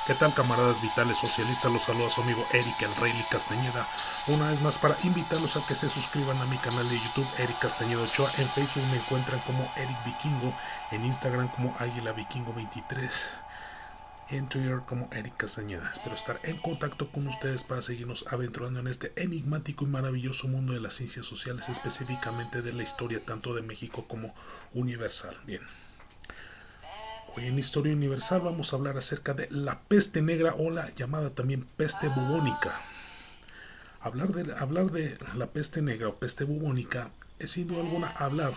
¿Qué tal, camaradas vitales socialistas? Los saluda su amigo Eric el Rey Castañeda, una vez más para invitarlos a que se suscriban a mi canal de YouTube Eric Castañeda Ochoa. En Facebook me encuentran como Eric Vikingo, en Instagram como Águila Vikingo 23, en Twitter como Eric Castañeda. Espero estar en contacto con ustedes para seguirnos aventurando en este enigmático y maravilloso mundo de las ciencias sociales, específicamente de la historia tanto de México como universal. Bien, hoy en Historia Universal vamos a hablar acerca de la peste negra o la llamada también peste bubónica. Hablar de la peste negra o peste bubónica es sin duda alguna hablar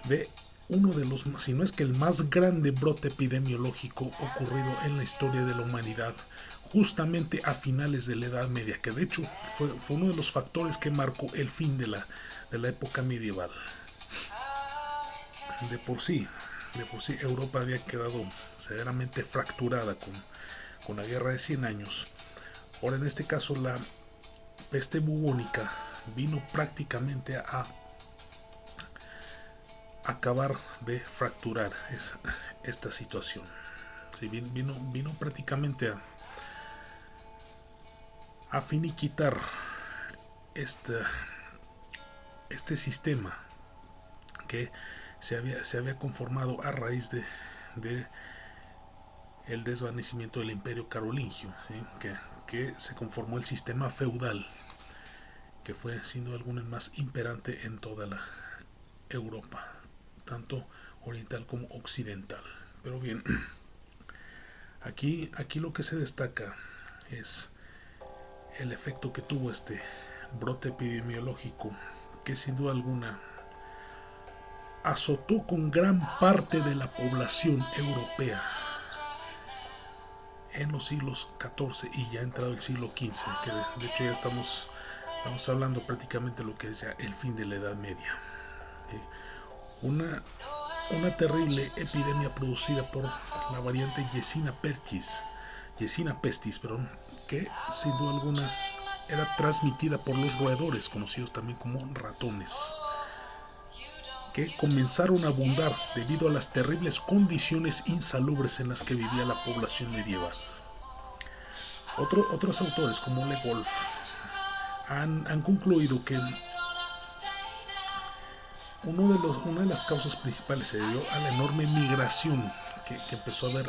de uno de los, si no es que el más grande brote epidemiológico ocurrido en la historia de la humanidad, justamente a finales de la Edad Media, que de hecho fue uno de los factores que marcó el fin de la época medieval. De por sí Europa había quedado severamente fracturada con la guerra de 100 años. Ahora en este caso la peste bubónica vino prácticamente a acabar de fracturar esta situación. Sí, vino prácticamente a finiquitar este sistema que se había conformado a raíz de el desvanecimiento del imperio carolingio, ¿sí? que se conformó el sistema feudal, que fue sin duda alguna el más imperante en toda la Europa, tanto oriental como occidental. Pero bien, aquí lo que se destaca es el efecto que tuvo este brote epidemiológico, que sin duda alguna azotó con gran parte de la población europea en los siglos XIV y ya entrado el siglo XV, que de hecho ya estamos hablando prácticamente de lo que es ya el fin de la Edad Media. Una terrible epidemia producida por la variante Yersinia pestis, que sin duda alguna era transmitida por los roedores, conocidos también como ratones, que comenzaron a abundar debido a las terribles condiciones insalubres en las que vivía la población medieval. Otros autores como Le Goff han concluido que una de las causas principales se debió a la enorme migración que empezó a haber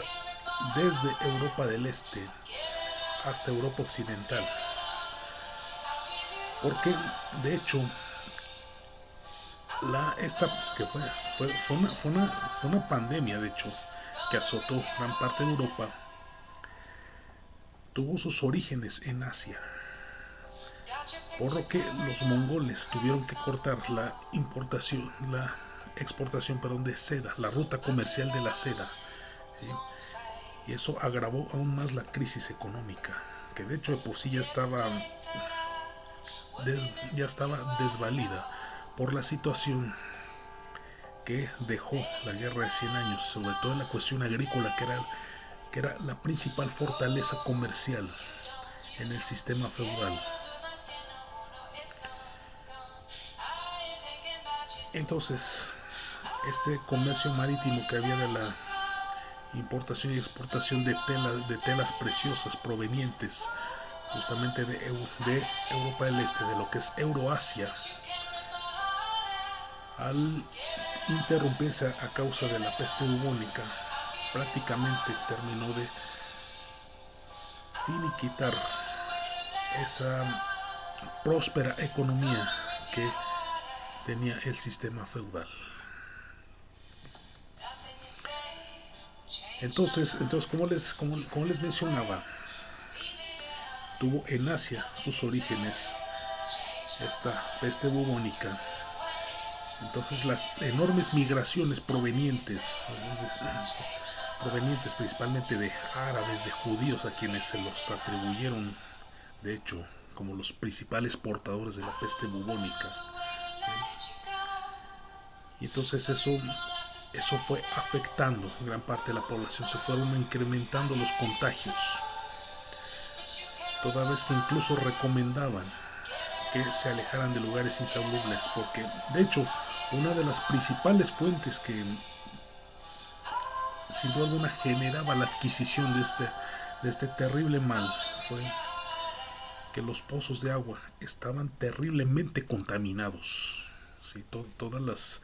desde Europa del Este hasta Europa Occidental, porque de hecho esta que fue una pandemia, de hecho, que azotó gran parte de Europa, tuvo sus orígenes en Asia, por lo que los mongoles tuvieron que cortar la exportación de seda, la ruta comercial de la seda, ¿sí? Y eso agravó aún más la crisis económica, que de hecho de por sí ya estaba desvalida por la situación que dejó la guerra de 100 años, sobre todo en la cuestión agrícola, que era la principal fortaleza comercial en el sistema feudal. Entonces, este comercio marítimo que había de la importación y exportación de telas preciosas provenientes justamente de Europa del Este, de lo que es Euroasia, al interrumpirse a causa de la peste bubónica, prácticamente terminó de finiquitar esa próspera economía que tenía el sistema feudal. Entonces como les mencionaba, tuvo en Asia sus orígenes esta peste bubónica. Entonces las enormes migraciones provenientes principalmente de árabes, de judíos, a quienes se los atribuyeron de hecho como los principales portadores de la peste bubónica. Y entonces eso fue afectando gran parte de la población, se fueron incrementando los contagios, toda vez que incluso recomendaban que se alejaran de lugares insalubres, porque de hecho una de las principales fuentes que sin duda alguna generaba la adquisición de este terrible mal fue que los pozos de agua estaban terriblemente contaminados. ¿Sí? Todas las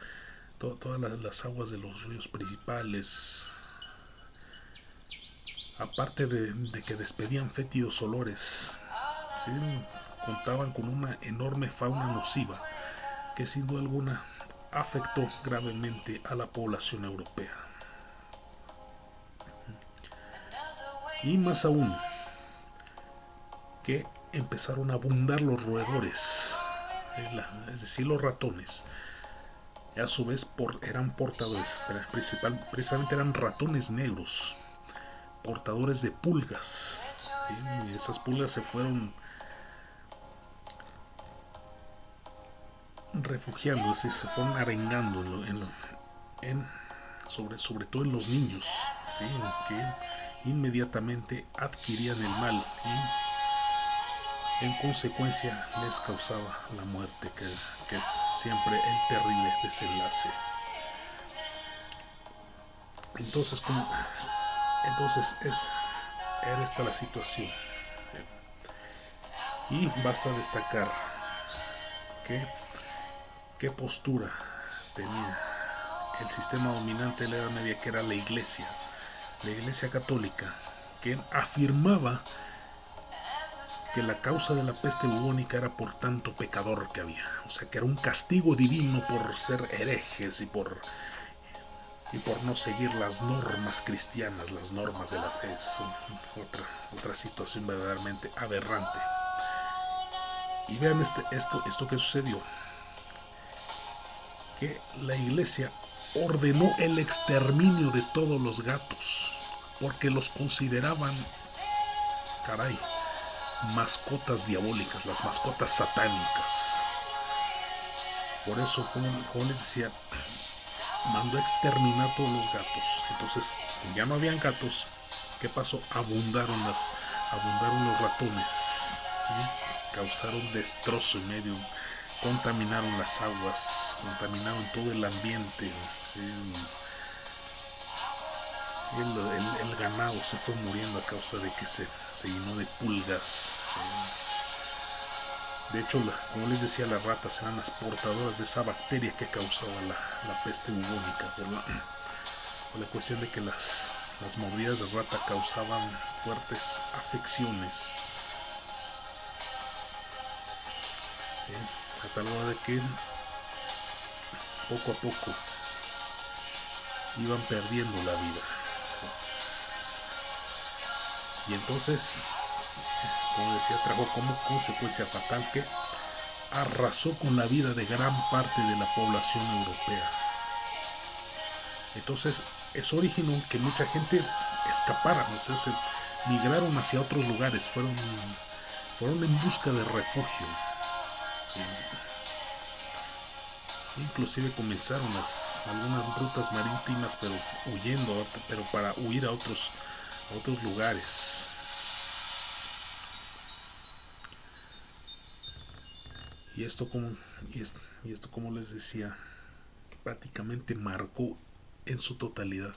aguas de los ríos principales, aparte de que despedían fétidos olores, ¿sí? Contaban con una enorme fauna nociva que sin duda alguna afectó gravemente a la población europea. Y más aún, que empezaron a abundar los roedores, es decir, los ratones. Y a su vez eran portadores, precisamente eran ratones negros, portadores de pulgas. ¿Sí? Y esas pulgas se fueron refugiando, es decir, se fueron arengando sobre todo en los niños, ¿sí? Que inmediatamente adquirían el mal y en consecuencia les causaba la muerte, que es siempre el terrible desenlace. Entonces era esta la situación, y basta destacar qué postura tenía el sistema dominante de la Edad Media, que era la Iglesia católica, que afirmaba que la causa de la peste bubónica era por tanto pecador que había, o sea, que era un castigo divino por ser herejes y por no seguir las normas cristianas, las normas de la fe. Es otra situación verdaderamente aberrante. Y vean esto que sucedió, que la Iglesia ordenó el exterminio de todos los gatos porque los consideraban, caray, mascotas diabólicas, las mascotas satánicas. Por eso, como les decía, mandó a exterminar todos los gatos. Entonces ya no habían gatos. ¿Qué pasó? Abundaron los ratones, ¿sí? Causaron destrozo en medio, contaminaron las aguas, contaminaron todo el ambiente, ¿sí? El ganado se fue muriendo a causa de que se llenó de pulgas. De hecho, como les decía, las ratas eran las portadoras de esa bacteria que causaba la peste bubónica, por la cuestión de que las mordidas de rata causaban fuertes afecciones, a tal grado de que poco a poco iban perdiendo la vida. Y entonces, como decía, trajo como consecuencia fatal que arrasó con la vida de gran parte de la población europea. Entonces, eso originó que mucha gente escapara, o sea, se migraron hacia otros lugares, fueron en busca de refugio. Sí. Inclusive comenzaron algunas rutas marítimas, pero para huir a otros lugares. Y esto, como les decía, prácticamente marcó en su totalidad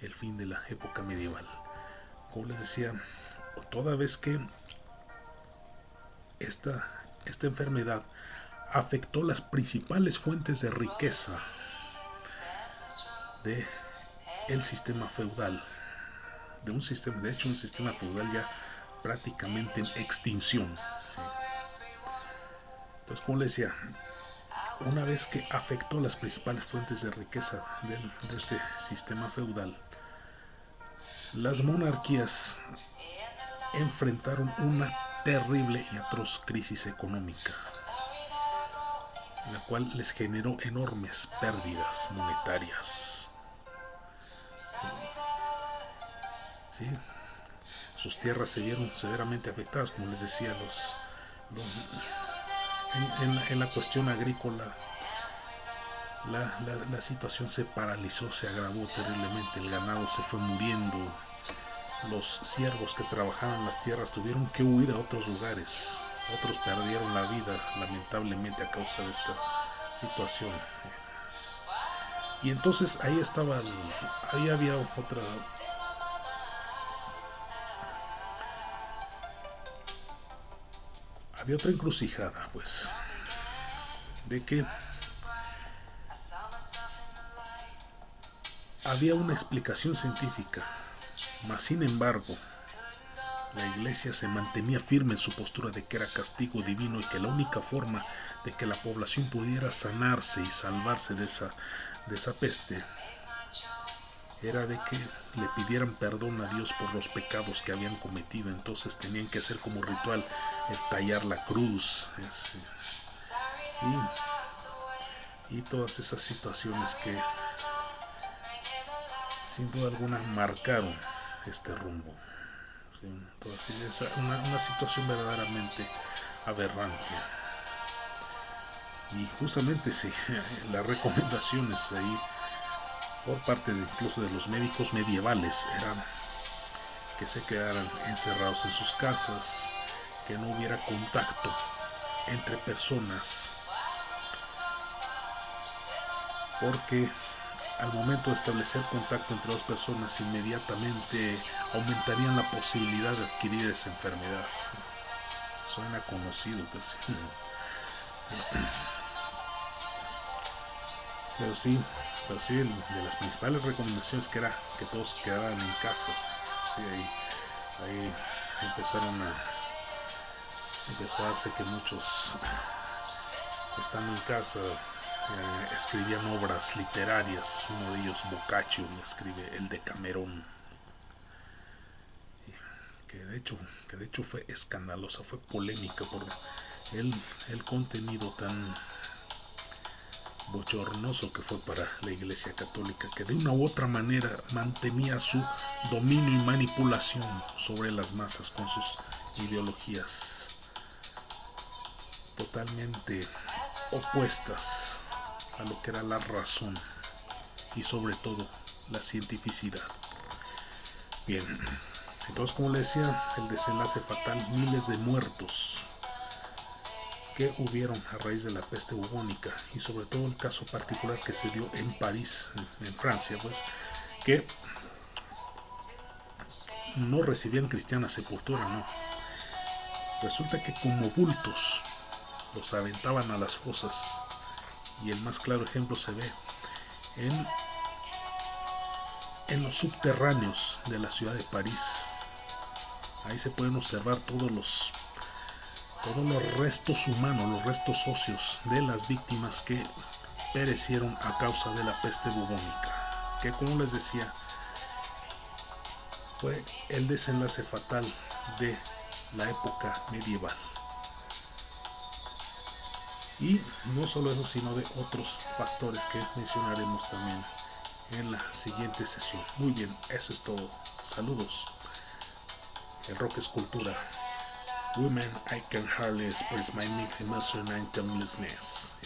el fin de la época medieval. Como les decía, toda vez que esta enfermedad afectó las principales fuentes de riqueza del sistema feudal, un sistema feudal ya prácticamente en extinción. ¿Sí? Entonces, como les decía, una vez que afectó las principales fuentes de riqueza de este sistema feudal, las monarquías enfrentaron una terrible y atroz crisis económica, la cual les generó enormes pérdidas monetarias. ¿Sí? Sus tierras se vieron severamente afectadas, como les decía, en la cuestión agrícola. La situación se paralizó, se agravó terriblemente, el ganado se fue muriendo, los siervos que trabajaban las tierras tuvieron que huir a otros lugares, otros perdieron la vida lamentablemente a causa de esta situación. Y entonces ahí había había otra encrucijada, pues, de que había una explicación científica, mas sin embargo, la iglesia se mantenía firme en su postura de que era castigo divino y que la única forma de que la población pudiera sanarse y salvarse de esa peste era de que le pidieran perdón a Dios por los pecados que habían cometido. Entonces tenían que hacer como ritual el tallar la cruz y todas esas situaciones que sin duda alguna marcaron este rumbo. Sí, entonces es una situación verdaderamente aberrante. Y justamente sí, las recomendaciones ahí por parte incluso de los médicos medievales eran que se quedaran encerrados en sus casas, que no hubiera contacto entre personas, porque al momento de establecer contacto entre dos personas inmediatamente aumentarían la posibilidad de adquirir esa enfermedad. Suena conocido, pues. Pero sí, de las principales recomendaciones que era que todos quedaran en casa. Sí, ahí empezó a darse que muchos, estando en casa, escribían obras literarias. Uno de ellos, Boccaccio, escribe el Decamerón, que de hecho fue escandalosa, fue polémica por el contenido tan bochornoso que fue para la Iglesia Católica, que de una u otra manera mantenía su dominio y manipulación sobre las masas con sus ideologías totalmente opuestas a lo que era la razón y sobre todo la cientificidad. Bien, entonces, como le decía, el desenlace fatal, miles de muertos que hubieron a raíz de la peste bubónica, y sobre todo el caso particular que se dio en París, en Francia, pues, que no recibían cristiana sepultura, no. Resulta que como bultos los aventaban a las fosas, y el más claro ejemplo se ve en los subterráneos de la ciudad de París. Ahí se pueden observar todos los restos humanos, los restos óseos de las víctimas que perecieron a causa de la peste bubónica, que, como les decía, fue el desenlace fatal de la época medieval. Y no solo eso, sino de otros factores que mencionaremos también en la siguiente sesión. Muy bien, eso es todo. Saludos. El rock es cultura. Women, I can hardly express my mixed emotion and timelessness.